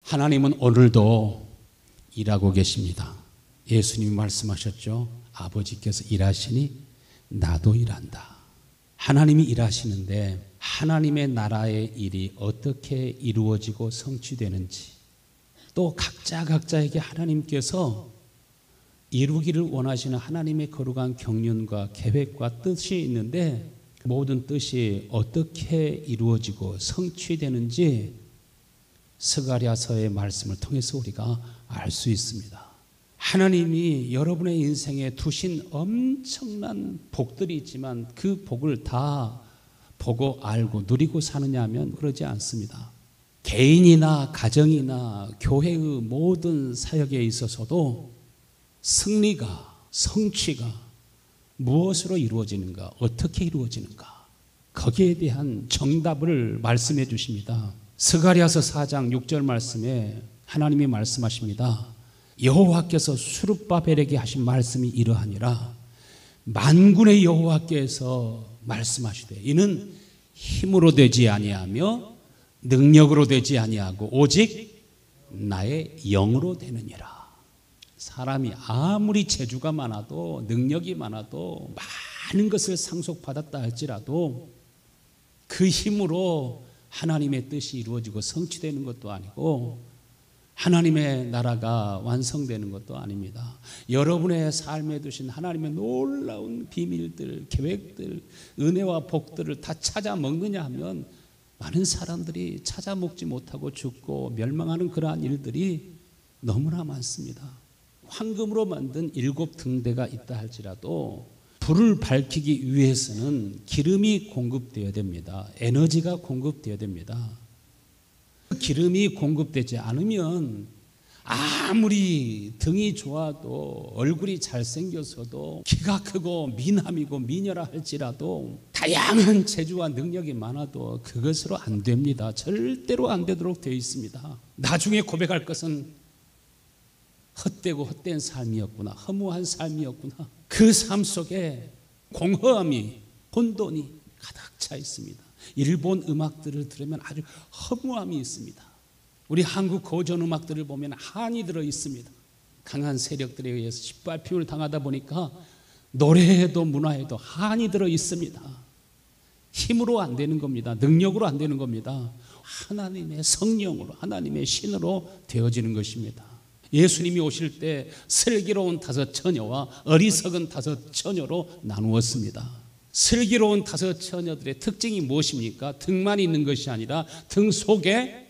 하나님은 오늘도 일하고 계십니다. 예수님이 말씀하셨죠. 아버지께서 일하시니 나도 일한다. 하나님이 일하시는데 하나님의 나라의 일이 어떻게 이루어지고 성취되는지, 또 각자에게 하나님께서 이루기를 원하시는 하나님의 거룩한 경륜과 계획과 뜻이 있는데, 그 모든 뜻이 어떻게 이루어지고 성취되는지 스가랴서의 말씀을 통해서 우리가 알 수 있습니다. 하나님이 여러분의 인생에 두신 엄청난 복들이 있지만 그 복을 다 보고 알고 누리고 사느냐 하면 그러지 않습니다. 개인이나 가정이나 교회의 모든 사역에 있어서도 승리가, 성취가 무엇으로 이루어지는가, 어떻게 이루어지는가, 거기에 대한 정답을 말씀해 주십니다. 스가랴서 4장 6절 말씀에 하나님이 말씀하십니다. 여호와께서 수룹바벨에게 하신 말씀이 이러하니라. 만군의 여호와께서 말씀하시되 이는 힘으로 되지 아니하며 능력으로 되지 아니하고 오직 나의 영으로 되느니라. 사람이 아무리 재주가 많아도 능력이 많아도 많은 것을 상속받았다 할지라도 그 힘으로 하나님의 뜻이 이루어지고 성취되는 것도 아니고 하나님의 나라가 완성되는 것도 아닙니다. 여러분의 삶에 두신 하나님의 놀라운 비밀들, 계획들, 은혜와 복들을 다 찾아 먹느냐 하면 많은 사람들이 찾아 먹지 못하고 죽고 멸망하는 그러한 일들이 너무나 많습니다. 황금으로 만든 7 등대가 있다 할지라도 불을 밝히기 위해서는 기름이 공급되어야 됩니다. 에너지가 공급되어야 됩니다. 기름이 공급되지 않으면 아무리 등이 좋아도 얼굴이 잘생겨서도 키가 크고 미남이고 미녀라 할지라도 다양한 재주와 능력이 많아도 그것으로 안 됩니다. 절대로 안 되도록 되어 있습니다. 나중에 고백할 것은 헛되고 헛된 삶이었구나, 허무한 삶이었구나. 그 삶 속에 공허함이, 혼돈이 가득 차 있습니다. 일본 음악들을 들으면 아주 허무함이 있습니다. 우리 한국 고전 음악들을 보면 한이 들어 있습니다. 강한 세력들에 의해서 짓밟힘을 당하다 보니까 노래에도 문화에도 한이 들어 있습니다. 힘으로 안 되는 겁니다. 능력으로 안 되는 겁니다. 하나님의 성령으로, 하나님의 신으로 되어지는 것입니다. 예수님이 오실 때 슬기로운 5 처녀와 어리석은 5 처녀로 나누었습니다. 슬기로운 5 처녀들의 특징이 무엇입니까? 등만 있는 것이 아니라 등 속에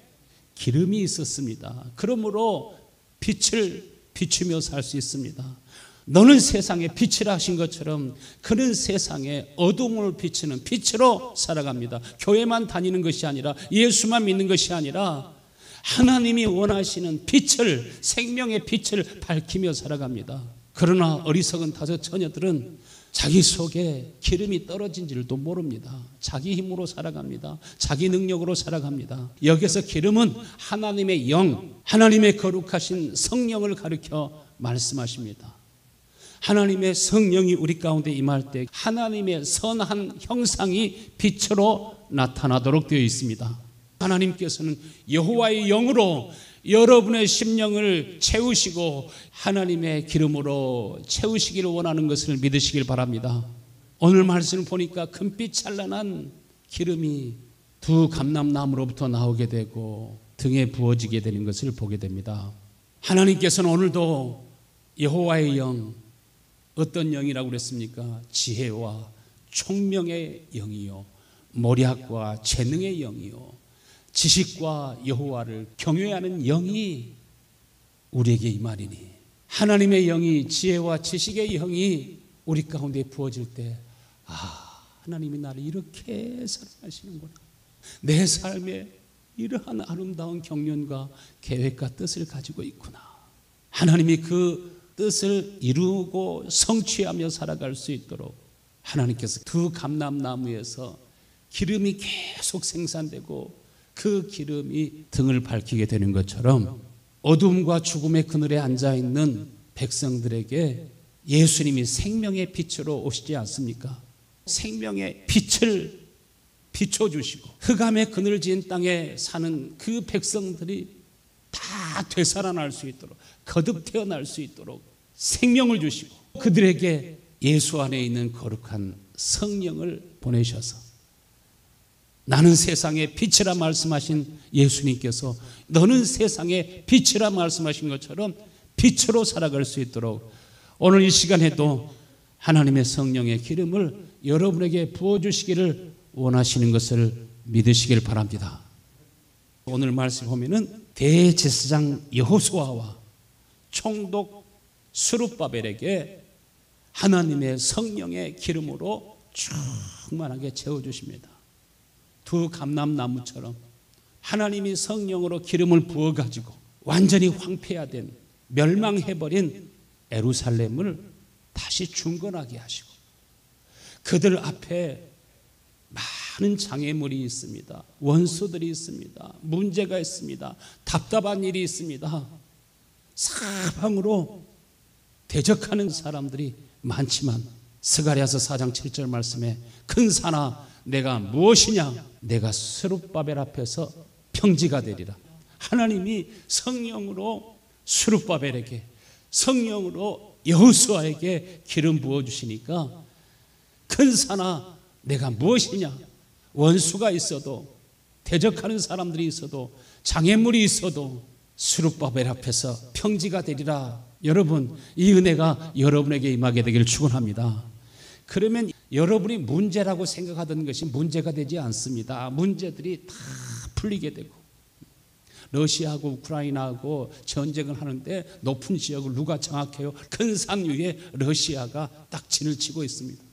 기름이 있었습니다. 그러므로 빛을 비추며 살 수 있습니다. 너는 세상에 빛이라 하신 것처럼 그는 세상에 어둠을 비추는 빛으로 살아갑니다. 교회만 다니는 것이 아니라, 예수만 믿는 것이 아니라 하나님이 원하시는 빛을, 생명의 빛을 밝히며 살아갑니다. 그러나 어리석은 5 처녀들은 자기 속에 기름이 떨어진 줄도 모릅니다. 자기 힘으로 살아갑니다. 자기 능력으로 살아갑니다. 여기서 기름은 하나님의 영, 하나님의 거룩하신 성령을 가리켜 말씀하십니다. 하나님의 성령이 우리 가운데 임할 때 하나님의 선한 형상이 빛으로 나타나도록 되어 있습니다. 하나님께서는 여호와의 영으로 여러분의 심령을 채우시고 하나님의 기름으로 채우시기를 원하는 것을 믿으시길 바랍니다. 오늘 말씀을 보니까 금빛 찬란한 기름이 2 감람나무로부터 나오게 되고 등에 부어지게 되는 것을 보게 됩니다. 하나님께서는 오늘도 여호와의 영, 어떤 영이라고 그랬습니까? 지혜와 총명의 영이요, 모략과 재능의 영이요, 지식과 여호와를 경외하는 영이 우리에게 임하리니, 하나님의 영이, 지혜와 지식의 영이 우리 가운데 부어질 때, 하나님이 나를 이렇게 사랑하시는구나, 내 삶에 이러한 아름다운 경륜과 계획과 뜻을 가지고 있구나, 하나님이 그 뜻을 이루고 성취하며 살아갈 수 있도록 하나님께서 2 감람나무에서 기름이 계속 생산되고 그 기름이 등을 밝히게 되는 것처럼 어둠과 죽음의 그늘에 앉아있는 백성들에게 예수님이 생명의 빛으로 오시지 않습니까? 생명의 빛을 비춰주시고 흑암의 그늘 지은 땅에 사는 그 백성들이 다 다 되살아날 수 있도록, 거듭 태어날 수 있도록 생명을 주시고 그들에게 예수 안에 있는 거룩한 성령을 보내셔서 나는 세상의 빛이라 말씀하신 예수님께서 너는 세상의 빛이라 말씀하신 것처럼 빛으로 살아갈 수 있도록 오늘 이 시간에도 하나님의 성령의 기름을 여러분에게 부어주시기를 원하시는 것을 믿으시길 바랍니다. 오늘 말씀 보면은 대제사장 여호수아와 총독 스룹바벨에게 하나님의 성령의 기름으로 충만하게 채워주십니다. 두 감람나무처럼 하나님이 성령으로 기름을 부어가지고 완전히 황폐화된 멸망해버린 예루살렘을 다시 중건하게 하시고 그들 앞에 많은 장애물이 있습니다. 원수들이 있습니다. 문제가 있습니다. 답답한 일이 있습니다. 사방으로 대적하는 사람들이 많지만 스가랴서 4장 7절 말씀에 큰 산아 내가 무엇이냐 내가 스룹바벨 앞에서 평지가 되리라. 하나님이 성령으로 스룹바벨에게 성령으로 여호수아에게 기름 부어주시니까 큰 산아 내가 무엇이냐 원수가 있어도 대적하는 사람들이 있어도 장애물이 있어도 스룹바벨 앞에서 평지가 되리라. 여러분 이 은혜가 여러분에게 임하게 되기를 축원합니다. 그러면 여러분이 문제라고 생각하던 것이 문제가 되지 않습니다. 문제들이 다 풀리게 되고 러시아하고 우크라이나하고 전쟁을 하는데 높은 지역을 누가 장악해요? 큰 산 위에 러시아가 딱 진을 치고 있습니다.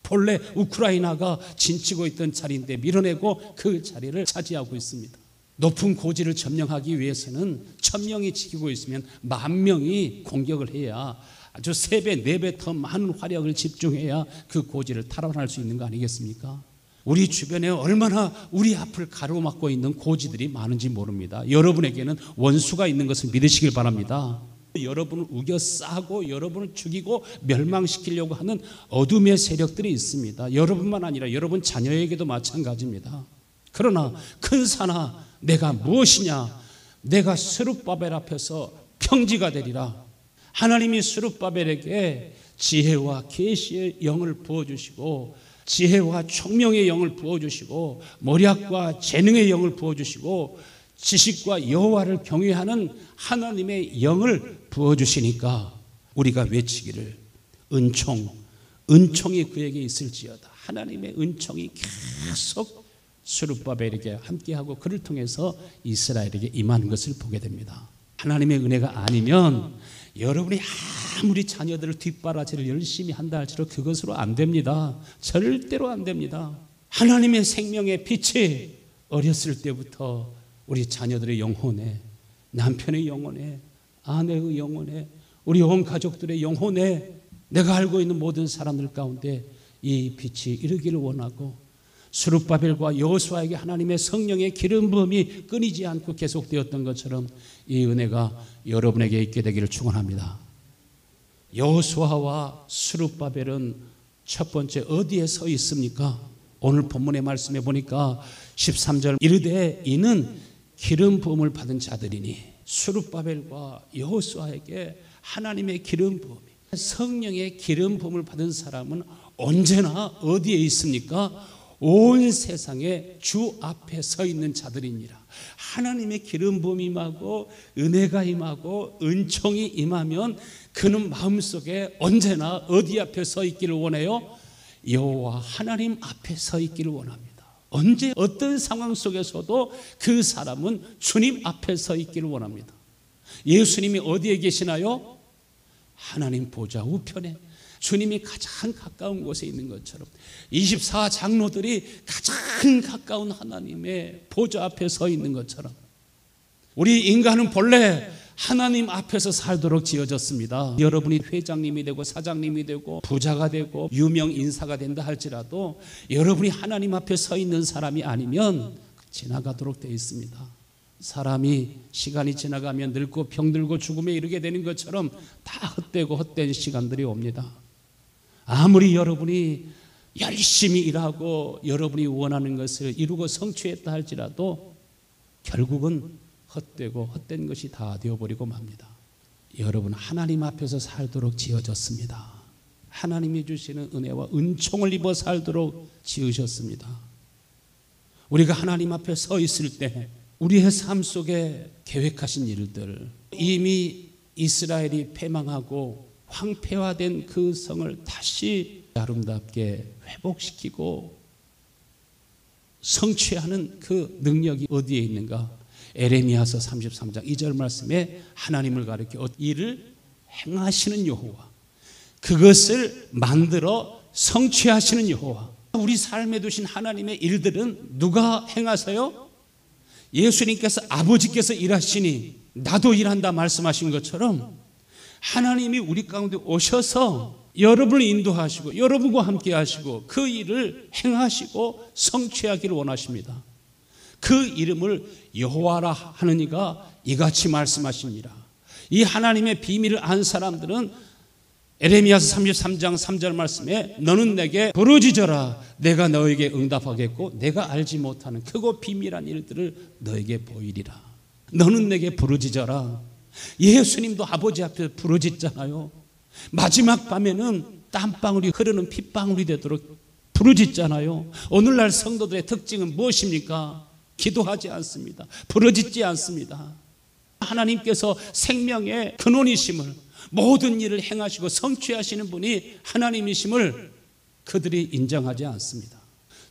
본래 우크라이나가 진치고 있던 자리인데 밀어내고 그 자리를 차지하고 있습니다. 높은 고지를 점령하기 위해서는 1000명이 지키고 있으면 10,000명이 공격을 해야 아주 3배, 4배 더 많은 화력을 집중해야 그 고지를 탈환할 수 있는 거 아니겠습니까? 우리 주변에 얼마나 우리 앞을 가로막고 있는 고지들이 많은지 모릅니다. 여러분에게는 원수가 있는 것을 믿으시길 바랍니다. 여러분을 우겨싸고 여러분을 죽이고 멸망시키려고 하는 어둠의 세력들이 있습니다. 여러분만 아니라 여러분 자녀에게도 마찬가지입니다. 그러나 큰 산아 내가 무엇이냐 내가 스룹바벨 앞에서 평지가 되리라. 하나님이 스룹바벨에게 지혜와 계시의 영을 부어주시고 지혜와 총명의 영을 부어주시고 머리학과 재능의 영을 부어주시고 지식과 여호와를 경외하는 하나님의 영을 부어주시니까 우리가 외치기를 은총이 그에게 있을지어다. 하나님의 은총이 계속 스룹바벨에게 함께하고 그를 통해서 이스라엘에게 임하는 것을 보게 됩니다. 하나님의 은혜가 아니면 여러분이 아무리 자녀들을 뒷바라지를 열심히 한다 할지라도 그것으로 안 됩니다. 절대로 안 됩니다. 하나님의 생명의 빛이 어렸을 때부터 우리 자녀들의 영혼에 남편의 영혼에 아내의 영혼에 우리 온 가족들의 영혼에 내가 알고 있는 모든 사람들 가운데 이 빛이 이르기를 원하고 스룹바벨과 여호수아에게 하나님의 성령의 기름 부음이 끊이지 않고 계속되었던 것처럼 이 은혜가 여러분에게 있게 되기를 축원합니다. 여호수아와 스룹바벨은 첫 번째 어디에 서 있습니까? 오늘 본문의 말씀에 보니까 13절 이르되 이는 기름 부음을 받은 자들이니 스룹바벨과 여호수아에게 하나님의 기름 부음이 성령의 기름 부음을 받은 사람은 언제나 어디에 있습니까? 온 세상에 주 앞에 서 있는 자들이니라. 하나님의 기름 부음이 임하고 은혜가 임하고 은총이 임하면 그는 마음속에 언제나 어디 앞에 서 있기를 원해요? 여호와 하나님 앞에 서 있기를 원합니다. 언제 어떤 상황 속에서도 그 사람은 주님 앞에 서 있기를 원합니다. 예수님이 어디에 계시나요? 하나님 보좌 우편에 주님이 가장 가까운 곳에 있는 것처럼 24장로들이 가장 가까운 하나님의 보좌 앞에 서 있는 것처럼 우리 인간은 본래 하나님 앞에서 살도록 지어졌습니다. 여러분이 회장님이 되고 사장님이 되고 부자가 되고 유명 인사가 된다 할지라도 여러분이 하나님 앞에 서 있는 사람이 아니면 지나가도록 되어 있습니다. 사람이 시간이 지나가면 늙고 병들고 죽음에 이르게 되는 것처럼 다 헛되고 헛된 시간들이 옵니다. 아무리 여러분이 열심히 일하고 여러분이 원하는 것을 이루고 성취했다 할지라도 결국은 헛되고 헛된 것이 다 되어버리고 맙니다. 여러분, 하나님 앞에서 살도록 지어졌습니다. 하나님이 주시는 은혜와 은총을 입어 살도록 지으셨습니다. 우리가 하나님 앞에 서 있을 때 우리의 삶 속에 계획하신 일들, 이미 이스라엘이 패망하고 황폐화된 그 성을 다시 아름답게 회복시키고 성취하는 그 능력이 어디에 있는가? 에레미야서 33장 2절 말씀에 하나님을 가리켜 일을 행하시는 여호와, 그것을 만들어 성취하시는 여호와. 우리 삶에 두신 하나님의 일들은 누가 행하세요? 예수님께서, 아버지께서 일하시니 나도 일한다 말씀하신 것처럼 하나님이 우리 가운데 오셔서 여러분을 인도하시고 여러분과 함께 하시고 그 일을 행하시고 성취하기를 원하십니다. 그 이름을 여호와라 하는 이가 이같이 말씀하시니라. 이 하나님의 비밀을 안 사람들은 에레미야서 33장 3절 말씀에 너는 내게 부르짖어라 내가 너에게 응답하겠고 내가 알지 못하는 크고 비밀한 일들을 너에게 보이리라. 너는 내게 부르짖어라. 예수님도 아버지 앞에 부르짖잖아요. 마지막 밤에는 땀방울이 흐르는 핏방울이 되도록 부르짖잖아요. 오늘날 성도들의 특징은 무엇입니까? 기도하지 않습니다. 부르짖지 않습니다. 하나님께서 생명의 근원이심을, 모든 일을 행하시고 성취하시는 분이 하나님이심을 그들이 인정하지 않습니다.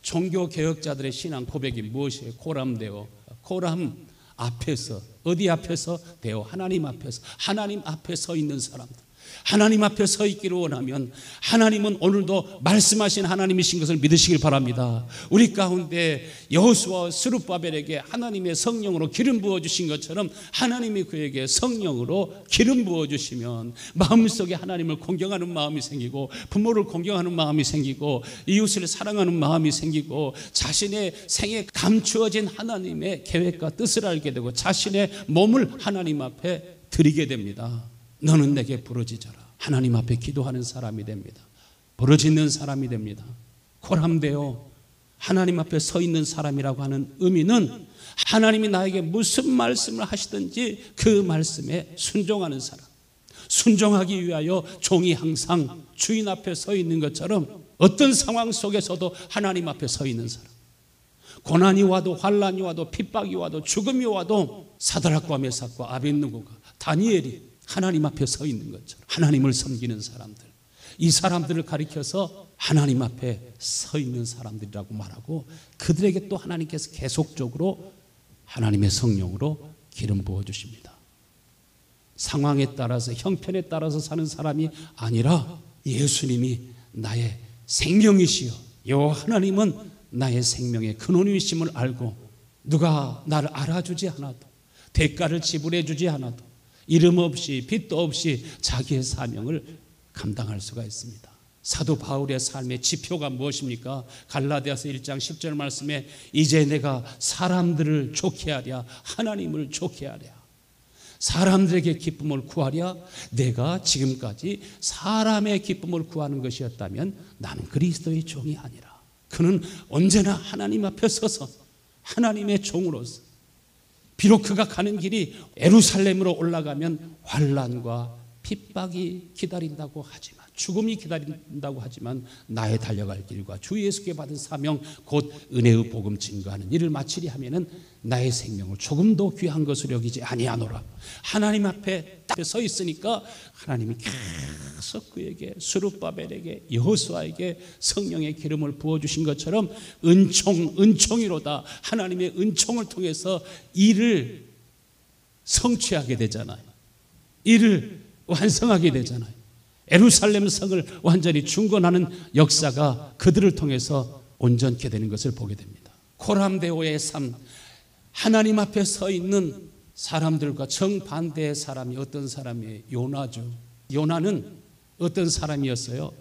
종교개혁자들의 신앙 고백이 무엇이에요? 코람데오. 코람 앞에서, 어디 앞에서? 데오, 하나님 앞에서. 하나님 앞에 서 있는 사람들, 하나님 앞에 서 있기를 원하면 하나님은 오늘도 말씀하신 하나님이신 것을 믿으시길 바랍니다. 우리 가운데 여호수아와 스룹바벨에게 하나님의 성령으로 기름 부어주신 것처럼 하나님이 그에게 성령으로 기름 부어주시면 마음속에 하나님을 공경하는 마음이 생기고 부모를 공경하는 마음이 생기고 이웃을 사랑하는 마음이 생기고 자신의 생에 감추어진 하나님의 계획과 뜻을 알게 되고 자신의 몸을 하나님 앞에 드리게 됩니다. 너는 내게 부르짖어라. 하나님 앞에 기도하는 사람이 됩니다. 부르짖는 사람이 됩니다. 코람데오, 하나님 앞에 서 있는 사람이라고 하는 의미는 하나님이 나에게 무슨 말씀을 하시든지 그 말씀에 순종하는 사람. 순종하기 위하여 종이 항상 주인 앞에 서 있는 것처럼 어떤 상황 속에서도 하나님 앞에 서 있는 사람. 고난이 와도 환난이 와도 핍박이 와도 죽음이 와도 사드락과 메삭과 아벳느고가, 다니엘이 하나님 앞에 서 있는 것처럼 하나님을 섬기는 사람들, 이 사람들을 가리켜서 하나님 앞에 서 있는 사람들이라고 말하고 그들에게 또 하나님께서 계속적으로 하나님의 성령으로 기름 부어주십니다. 상황에 따라서 형편에 따라서 사는 사람이 아니라 예수님이 나의 생명이시여, 여호와 하나님은 나의 생명의 근원이심을 알고 누가 나를 알아주지 않아도 대가를 지불해 주지 않아도 이름 없이 빚도 없이 자기의 사명을 감당할 수가 있습니다. 사도 바울의 삶의 지표가 무엇입니까? 갈라디아서 1장 10절 말씀에 이제 내가 사람들을 좋게 하랴 하나님을 좋게 하랴, 사람들에게 기쁨을 구하랴. 내가 지금까지 사람의 기쁨을 구하는 것이었다면 나는 그리스도의 종이 아니라. 그는 언제나 하나님 앞에 서서 하나님의 종으로서, 비록 그가 가는 길이 예루살렘으로 올라가면 환난과 핍박이 기다린다고 하지만, 죽음이 기다린다고 하지만 나의 달려갈 길과 주 예수께 받은 사명 곧 은혜의 복음 증거하는 일을 마치리 하면은 나의 생명을 조금도 귀한 것으로 여기지 아니하노라. 하나님 앞에 딱 서 있으니까 하나님이 계속 그에게, 스룹바벨에게, 여호수아에게 성령의 기름을 부어주신 것처럼 은총이로다 하나님의 은총을 통해서 일을 성취하게 되잖아요. 일을 완성하게 되잖아요. 예루살렘 성을 완전히 중건하는 역사가 그들을 통해서 온전케 되는 것을 보게 됩니다. 코람데오의 삶, 하나님 앞에 서 있는 사람들과 정반대의 사람이 어떤 사람이에요? 요나죠. 요나는 어떤 사람이었어요?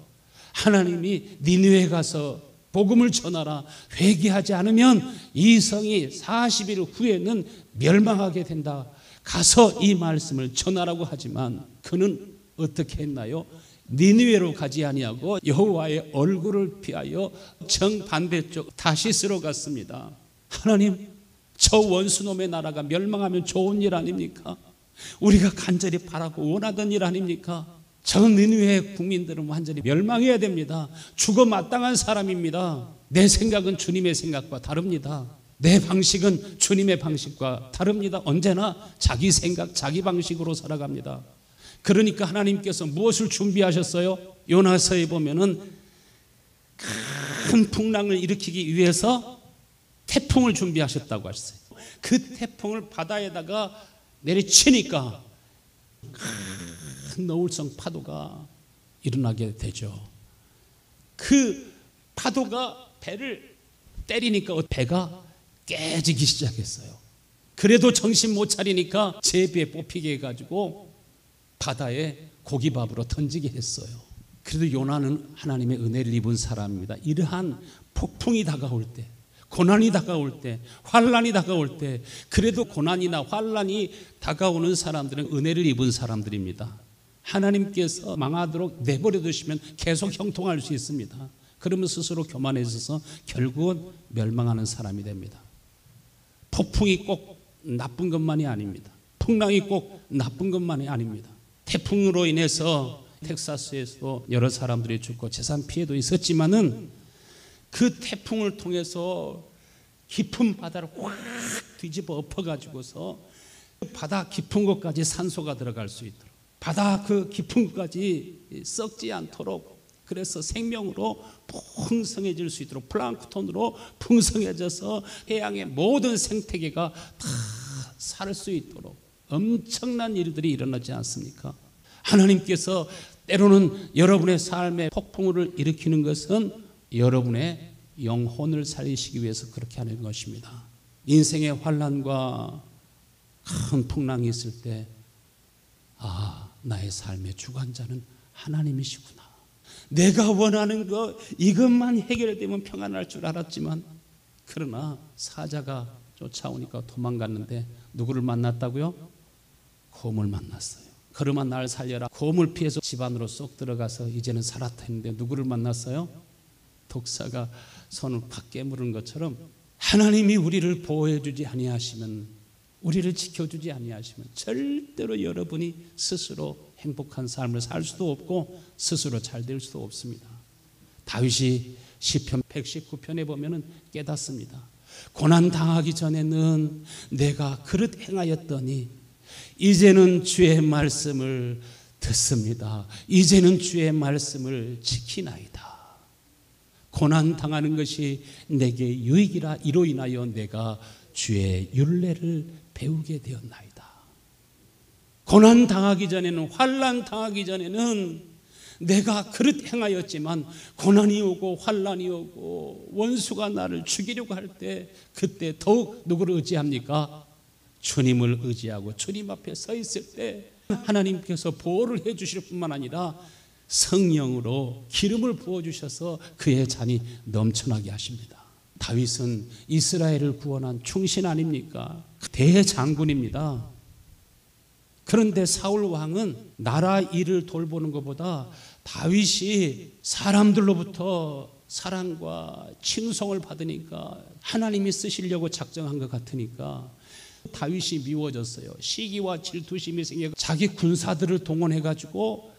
하나님이 니느웨에 가서 복음을 전하라, 회개하지 않으면 이 성이 40일 후에는 멸망하게 된다, 가서 이 말씀을 전하라고 하지만 그는 어떻게 했나요? 니느웨로 가지 아니하고 여호와의 얼굴을 피하여 정반대쪽 다시스로 갔습니다. 하나님, 저 원수놈의 나라가 멸망하면 좋은 일 아닙니까? 우리가 간절히 바라고 원하던 일 아닙니까? 저 니느웨 국민들은 완전히 멸망해야 됩니다. 죽어 마땅한 사람입니다. 내 생각은 주님의 생각과 다릅니다. 내 방식은 주님의 방식과 다릅니다. 언제나 자기 생각, 자기 방식으로 살아갑니다. 그러니까 하나님께서 무엇을 준비하셨어요? 요나서에 보면은 큰 풍랑을 일으키기 위해서 태풍을 준비하셨다고 하셨어요. 그 태풍을 바다에다가 내리치니까 큰 너울성 파도가 일어나게 되죠. 그 파도가 배를 때리니까 배가 깨지기 시작했어요. 그래도 정신 못 차리니까 제비에 뽑히게 해가지고 바다에 고기밥으로 던지게 했어요. 그래도 요나는 하나님의 은혜를 입은 사람입니다. 이러한 폭풍이 다가올 때, 고난이 다가올 때, 환란이 다가올 때, 그래도 고난이나 환란이 다가오는 사람들은 은혜를 입은 사람들입니다. 하나님께서 망하도록 내버려 두시면 계속 형통할 수 있습니다. 그러면 스스로 교만해져서 결국은 멸망하는 사람이 됩니다. 폭풍이 꼭 나쁜 것만이 아닙니다. 풍랑이 꼭 나쁜 것만이 아닙니다. 태풍으로 인해서 텍사스에서 여러 사람들이 죽고 재산 피해도 있었지만은 그 태풍을 통해서 깊은 바다를 확 뒤집어 엎어가지고서 바다 깊은 곳까지 산소가 들어갈 수 있도록, 바다 그 깊은 곳까지 썩지 않도록, 그래서 생명으로 풍성해질 수 있도록, 플랑크톤으로 풍성해져서 해양의 모든 생태계가 다 살 수 있도록 엄청난 일들이 일어나지 않습니까? 하나님께서 때로는 여러분의 삶에 폭풍우를 일으키는 것은 여러분의 영혼을 살리시기 위해서 그렇게 하는 것입니다. 인생의 환난과 큰 풍랑이 있을 때, 아, 나의 삶의 주관자는 하나님이시구나. 내가 원하는 것 이것만 해결되면 평안할 줄 알았지만, 그러나 사자가 쫓아오니까 도망갔는데 누구를 만났다고요? 곰을 만났어요. 그러면 날 살려라. 곰을 피해서 집 안으로 쏙 들어가서 이제는 살았다 했는데 누구를 만났어요? 독사가 손을 팍 깨무는 것처럼 하나님이 우리를 보호해 주지 아니하시면, 우리를 지켜주지 아니하시면 절대로 여러분이 스스로 행복한 삶을 살 수도 없고 스스로 잘 될 수도 없습니다. 다윗이 시편 119편에 보면은 깨닫습니다. 고난 당하기 전에는 내가 그릇 행하였더니 이제는 주의 말씀을 듣습니다. 이제는 주의 말씀을 지키나이다. 고난 당하는 것이 내게 유익이라 이로 인하여 내가 주의 율례를 배우게 되었나이다. 고난 당하기 전에는, 환난 당하기 전에는 내가 그릇 행하였지만 고난이 오고 환난이 오고 원수가 나를 죽이려고 할 때, 그때 더욱 누구를 의지합니까? 주님을 의지하고 주님 앞에 서 있을 때 하나님께서 보호를 해 주실 뿐만 아니라 성령으로 기름을 부어주셔서 그의 잔이 넘쳐나게 하십니다. 다윗은 이스라엘을 구원한 충신 아닙니까? 대장군입니다. 그런데 사울 왕은 나라 일을 돌보는 것보다 다윗이 사람들로부터 사랑과 칭송을 받으니까 하나님이 쓰시려고 작정한 것 같으니까 다윗이 미워졌어요. 시기와 질투심이 생겨 자기 군사들을 동원해가지고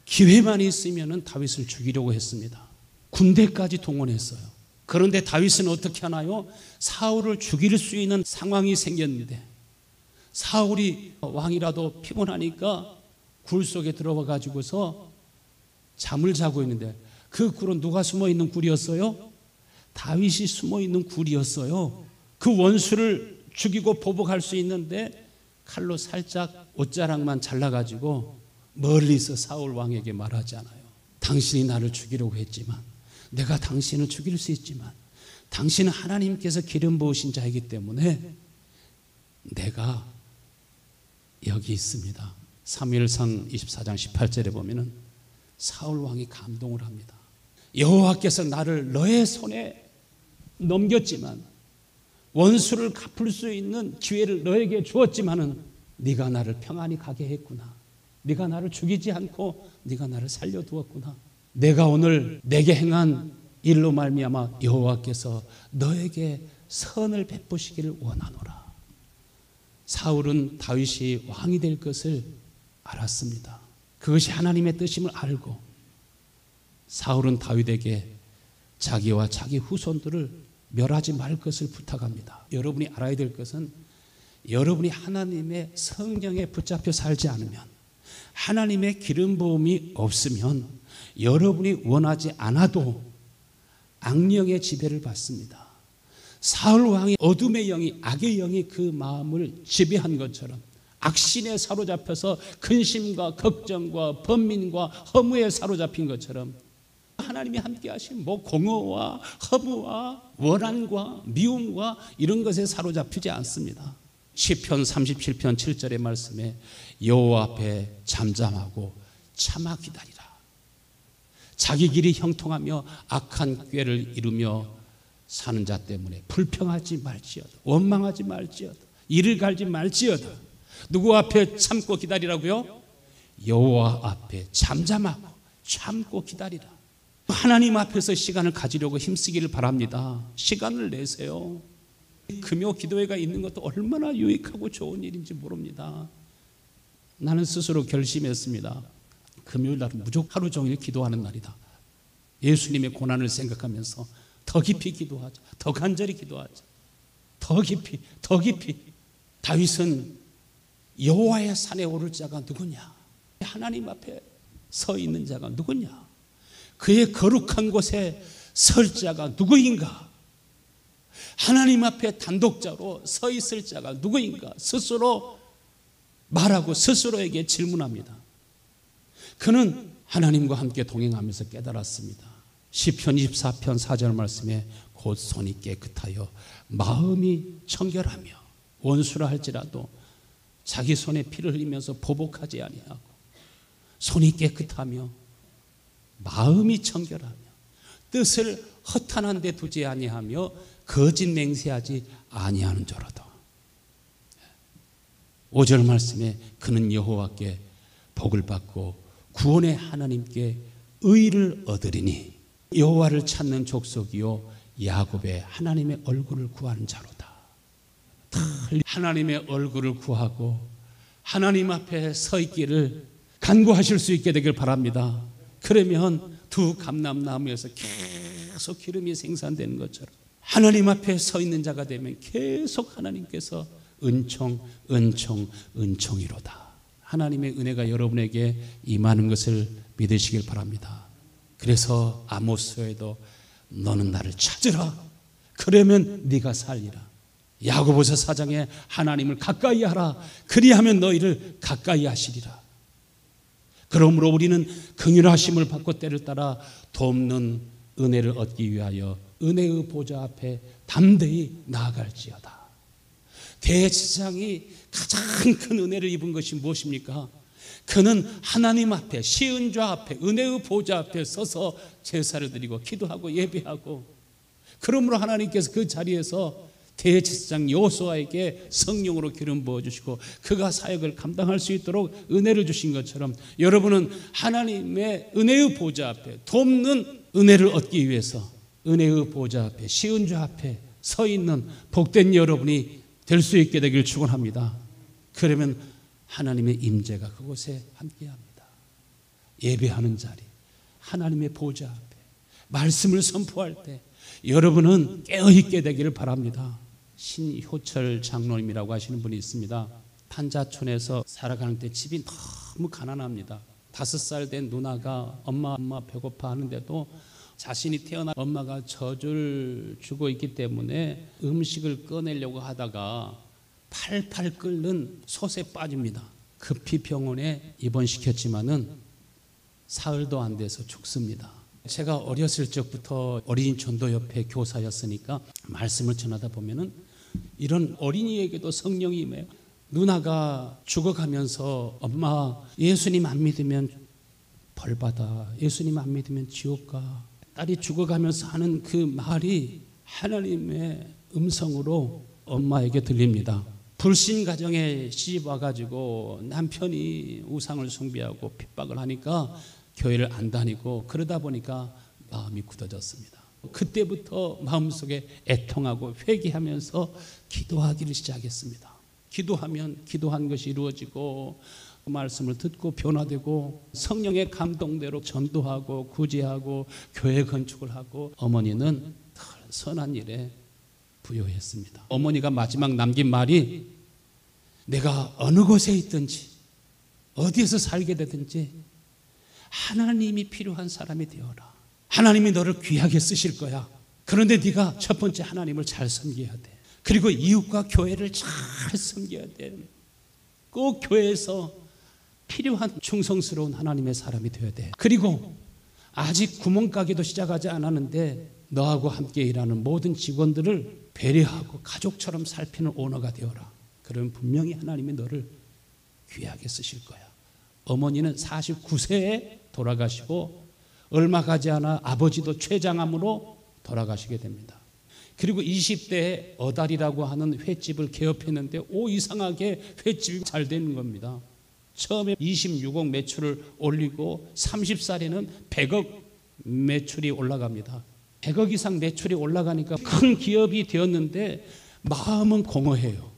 기회만 있으면 다윗을 죽이려고 했습니다. 군대까지 동원했어요. 그런데 다윗은 어떻게 하나요? 사울을 죽일 수 있는 상황이 생겼는데 사울이 왕이라도 피곤하니까 굴 속에 들어와 가지고서 잠을 자고 있는데, 그 굴은 누가 숨어 있는 굴이었어요? 다윗이 숨어 있는 굴이었어요. 그 원수를 죽이고 보복할 수 있는데 칼로 살짝 옷자락만 잘라가지고 멀리서 사울 왕에게 말하지 않아요. 당신이 나를 죽이려고 했지만, 내가 당신을 죽일 수 있지만 당신은 하나님께서 기름 부으신 자이기 때문에 내가 여기 있습니다. 사무엘상 24장 18절에 보면은 사울 왕이 감동을 합니다. 여호와께서 나를 너의 손에 넘겼지만, 원수를 갚을 수 있는 기회를 너에게 주었지만은 네가 나를 평안히 가게 했구나. 네가 나를 죽이지 않고 네가 나를 살려두었구나. 내가 오늘 내게 행한 일로 말미암아 여호와께서 너에게 선을 베푸시기를 원하노라. 사울은 다윗이 왕이 될 것을 알았습니다. 그것이 하나님의 뜻임을 알고 사울은 다윗에게 자기와 자기 후손들을 멸하지 말 것을 부탁합니다. 여러분이 알아야 될 것은 여러분이 하나님의 성령에 붙잡혀 살지 않으면, 하나님의 기름 부음이 없으면 여러분이 원하지 않아도 악령의 지배를 받습니다. 사울 왕이 어둠의 영이, 악의 영이 그 마음을 지배한 것처럼, 악신에 사로잡혀서 근심과 걱정과 번민과 허무에 사로잡힌 것처럼, 하나님이 함께 하신 공허와 허무와 원한과 미움과 이런 것에 사로잡히지 않습니다. 시편 37편 7절의 말씀에 여호와 앞에 잠잠하고 참아 기다리라. 자기 길이 형통하며 악한 꾀를 이루며 사는 자 때문에 불평하지 말지어다. 원망하지 말지어다. 이를 갈지 말지어다. 누구 앞에 참고 기다리라고요? 여호와 앞에 잠잠하고 참고 기다리라. 하나님 앞에서 시간을 가지려고 힘쓰기를 바랍니다. 시간을 내세요. 금요 기도회가 있는 것도 얼마나 유익하고 좋은 일인지 모릅니다. 나는 스스로 결심했습니다. 금요일 날은 무조건 하루 종일 기도하는 날이다. 예수님의 고난을 생각하면서 더 깊이 기도하자. 더 간절히 기도하자. 더 깊이, 더 깊이. 다윗은 여호와의 산에 오를 자가 누구냐? 하나님 앞에 서 있는 자가 누구냐? 그의 거룩한 곳에 설 자가 누구인가? 하나님 앞에 단독자로 서 있을 자가 누구인가? 스스로 말하고 스스로에게 질문합니다. 그는 하나님과 함께 동행하면서 깨달았습니다. 시편 24편 4절 말씀에 곧 손이 깨끗하여 마음이 청결하며 원수라 할지라도 자기 손에 피를 흘리면서 보복하지 아니하고 손이 깨끗하며 마음이 청결하며 뜻을 허탄한 데 두지 아니하며 거짓 맹세하지 아니하는 자로다. 5절 말씀에 그는 여호와께 복을 받고 구원의 하나님께 의를 얻으리니 여호와를 찾는 족속이요 야곱의 하나님의 얼굴을 구하는 자로다. 하나님의 얼굴을 구하고 하나님 앞에 서 있기를 간구하실 수 있게 되길 바랍니다. 그러면 두 감람나무에서 계속 기름이 생산되는 것처럼 하나님 앞에 서 있는 자가 되면 계속 하나님께서 은총이로다. 하나님의 은혜가 여러분에게 임하는 것을 믿으시길 바랍니다. 그래서 아모스에도 너는 나를 찾으라. 그러면 네가 살리라. 야고보서 4장에 하나님을 가까이 하라. 그리하면 너희를 가까이 하시리라. 그러므로 우리는 긍휼하심을 받고 때를 따라 돕는 은혜를 얻기 위하여 은혜의 보좌 앞에 담대히 나아갈지어다. 대제사장이 가장 큰 은혜를 입은 것이 무엇입니까? 그는 하나님 앞에 시은좌 앞에 은혜의 보좌 앞에 서서 제사를 드리고 기도하고 예배하고, 그러므로 하나님께서 그 자리에서 대제사장 여호수아에게 성령으로 기름 부어주시고 그가 사역을 감당할 수 있도록 은혜를 주신 것처럼 여러분은 하나님의 은혜의 보좌 앞에 돕는 은혜를 얻기 위해서 은혜의 보좌 앞에 시은좌 앞에 서 있는 복된 여러분이 될 수 있게 되길 축원합니다. 그러면 하나님의 임재가 그곳에 함께합니다. 예배하는 자리, 하나님의 보좌 앞에 말씀을 선포할 때 여러분은 깨어있게 되기를 바랍니다. 신효철 장로님이라고 하시는 분이 있습니다. 탄자촌에서 살아가는 때 집이 너무 가난합니다. 5살 된 누나가 엄마 배고파 하는데도 자신이 태어나 엄마가 젖을 주고 있기 때문에 음식을 꺼내려고 하다가 팔팔 끓는 솥에 빠집니다. 급히 병원에 입원시켰지만은 사흘도 안 돼서 죽습니다. 제가 어렸을 적부터 어린이 전도협회 교사였으니까 말씀을 전하다 보면은 이런 어린이에게도 성령이 임해요. 누나가 죽어가면서 엄마 예수님 안 믿으면 벌 받아, 예수님 안 믿으면 지옥 가. 딸이 죽어가면서 하는 그 말이 하나님의 음성으로 엄마에게 들립니다. 불신 가정에 시집 와가지고 남편이 우상을 숭배하고 핍박을 하니까 교회를 안 다니고 그러다 보니까 마음이 굳어졌습니다. 그때부터 마음속에 애통하고 회개하면서 기도하기를 시작했습니다. 기도하면 기도한 것이 이루어지고 말씀을 듣고 변화되고 성령의 감동대로 전도하고 구제하고 교회 건축을 하고 어머니는 선한 일에 부여했습니다. 어머니가 마지막 남긴 말이 내가 어느 곳에 있든지 어디에서 살게 되든지 하나님이 필요한 사람이 되어라. 하나님이 너를 귀하게 쓰실 거야. 그런데 네가 첫 번째 하나님을 잘 섬겨야 돼. 그리고 이웃과 교회를 잘 섬겨야 돼. 꼭 교회에서 필요한 충성스러운 하나님의 사람이 되어야 돼. 그리고 아직 구멍가게도 시작하지 않았는데 너하고 함께 일하는 모든 직원들을 배려하고 가족처럼 살피는 오너가 되어라. 그러면 분명히 하나님이 너를 귀하게 쓰실 거야. 어머니는 49세에 돌아가시고 얼마 가지 않아 아버지도 췌장암으로 돌아가시게 됩니다. 그리고 20대에 어달이라고 하는 횟집을 개업했는데 이상하게 횟집이 잘 되는 겁니다. 처음에 26억 매출을 올리고 30살에는 100억 매출이 올라갑니다. 100억 이상 매출이 올라가니까 큰 기업이 되었는데 마음은 공허해요.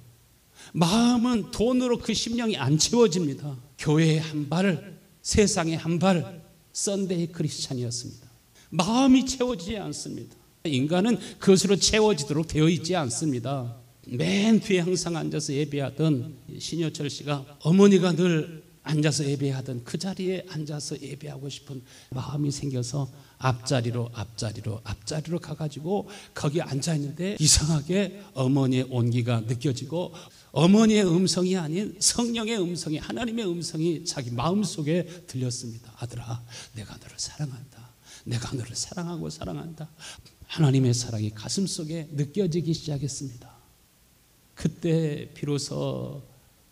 마음은 돈으로 그 심령이 안 채워집니다. 교회에 한 발, 세상에 한 발, 썬데이 크리스찬이었습니다. 마음이 채워지지 않습니다. 인간은 그것으로 채워지도록 되어 있지 않습니다. 맨 뒤에 항상 앉아서 예배하던 신효철 씨가 어머니가 늘 앉아서 예배하던 그 자리에 앉아서 예배하고 싶은 마음이 생겨서 앞자리로 가가지고 거기 앉아있는데 이상하게 어머니의 온기가 느껴지고 어머니의 음성이 아닌 성령의 음성이, 하나님의 음성이 자기 마음속에 들렸습니다. 아들아, 내가 너를 사랑한다. 내가 너를 사랑하고 사랑한다. 하나님의 사랑이 가슴속에 느껴지기 시작했습니다. 그때 비로소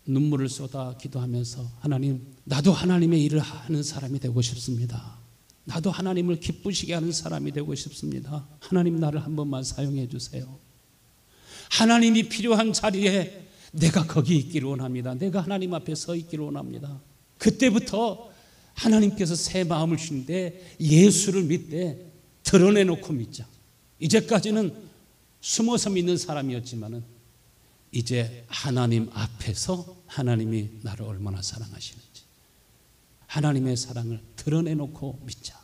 눈물을 쏟아 기도하면서 하나님, 나도 하나님의 일을 하는 사람이 되고 싶습니다. 나도 하나님을 기쁘시게 하는 사람이 되고 싶습니다. 하나님, 나를 한 번만 사용해 주세요. 하나님이 필요한 자리에 내가 거기 있기를 원합니다. 내가 하나님 앞에 서 있기를 원합니다. 그때부터 하나님께서 새 마음을 주는데 예수를 믿되 드러내놓고 믿자. 이제까지는 숨어서 믿는 사람이었지만은 이제 하나님 앞에서 하나님이 나를 얼마나 사랑하시는지 하나님의 사랑을 드러내놓고 믿자.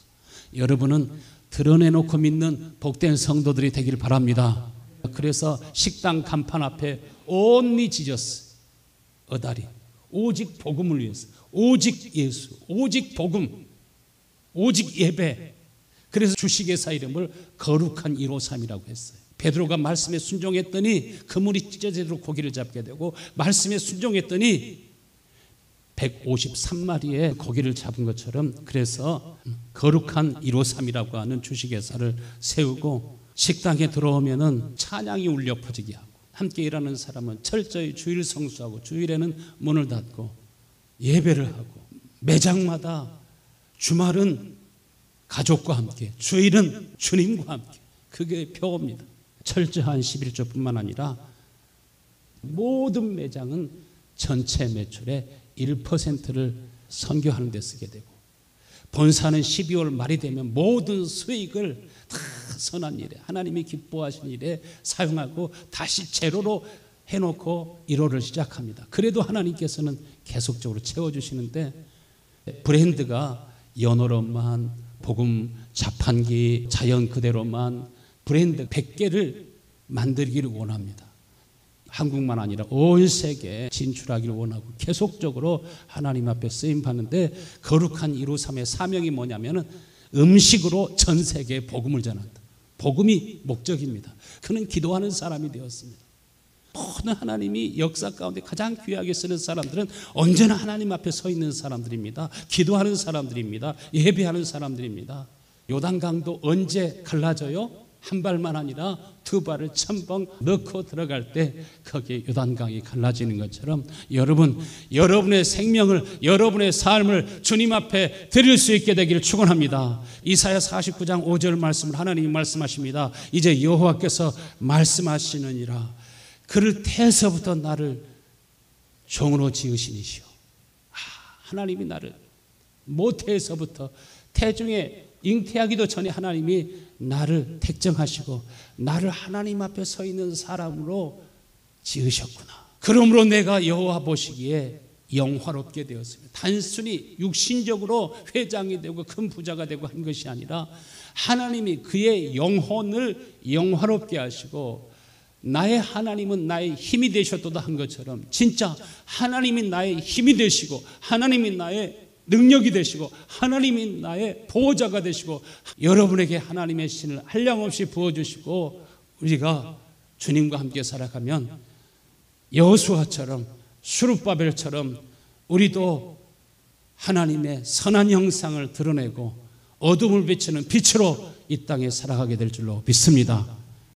여러분은 드러내놓고 믿는 복된 성도들이 되길 바랍니다. 그래서 식당 간판 앞에 only Jesus, 어다리, 오직 복음을 위해서, 오직 예수, 오직 복음, 오직 예배. 그래서 주식회사 이름을 거룩한 153이라고 했어요. 베드로가 말씀에 순종했더니 그물이 찢어지도록 고기를 잡게 되고 말씀에 순종했더니 153마리의 고기를 잡은 것처럼 그래서 거룩한 153이라고 하는 주식회사를 세우고 식당에 들어오면은 찬양이 울려 퍼지게 하고 함께 일하는 사람은 철저히 주일 성수하고 주일에는 문을 닫고 예배를 하고 매장마다 주말은 가족과 함께 주일은 주님과 함께 그게 표어입니다. 철저한 11조뿐만 아니라 모든 매장은 전체 매출의 1%를 선교하는 데 쓰게 되고 본사는 12월 말이 되면 모든 수익을 다 선한 일에 하나님이 기뻐하시는 일에 사용하고 다시 제로로 해놓고 1월을 시작합니다. 그래도 하나님께서는 계속적으로 채워주시는데 브랜드가 연어로만 복음 자판기 자연 그대로만 브랜드 100개를 만들기를 원합니다. 한국만 아니라 온 세계에 진출하기를 원하고 계속적으로 하나님 앞에 쓰임받는데 거룩한 153의 사명이 뭐냐면 음식으로 전 세계에 복음을 전한다. 복음이 목적입니다. 그는 기도하는 사람이 되었습니다. 모든 하나님이 역사 가운데 가장 귀하게 쓰는 사람들은 언제나 하나님 앞에 서 있는 사람들입니다. 기도하는 사람들입니다. 예배하는 사람들입니다. 요단강도 언제 갈라져요? 한 발만 아니라 두 발을 첨벙 넣고 들어갈 때 거기에 요단강이 갈라지는 것처럼 여러분, 여러분의 생명을 여러분의 삶을 주님 앞에 드릴 수 있게 되기를 축원합니다. 이사야 49장 5절 말씀을 하나님이 말씀하십니다. 이제 여호와께서 말씀하시느니라 그를 태에서부터 나를 종으로 지으시니시오. 하나님이 나를 모태에서부터 태중에 잉태하기도 전에 하나님이 나를 택정하시고 나를 하나님 앞에 서 있는 사람으로 지으셨구나. 그러므로 내가 여호와 보시기에 영화롭게 되었습니다. 단순히 육신적으로 회장이 되고 큰 부자가 되고 한 것이 아니라 하나님이 그의 영혼을 영화롭게 하시고 나의 하나님은 나의 힘이 되셨도다 한 것처럼 진짜 하나님이 나의 힘이 되시고 하나님이 나의 능력이 되시고 하나님이 나의 보호자가 되시고 여러분에게 하나님의 신을 한량없이 부어주시고 우리가 주님과 함께 살아가면 여호수아처럼 스룹바벨처럼 우리도 하나님의 선한 형상을 드러내고 어둠을 비추는 빛으로 이 땅에 살아가게 될 줄로 믿습니다.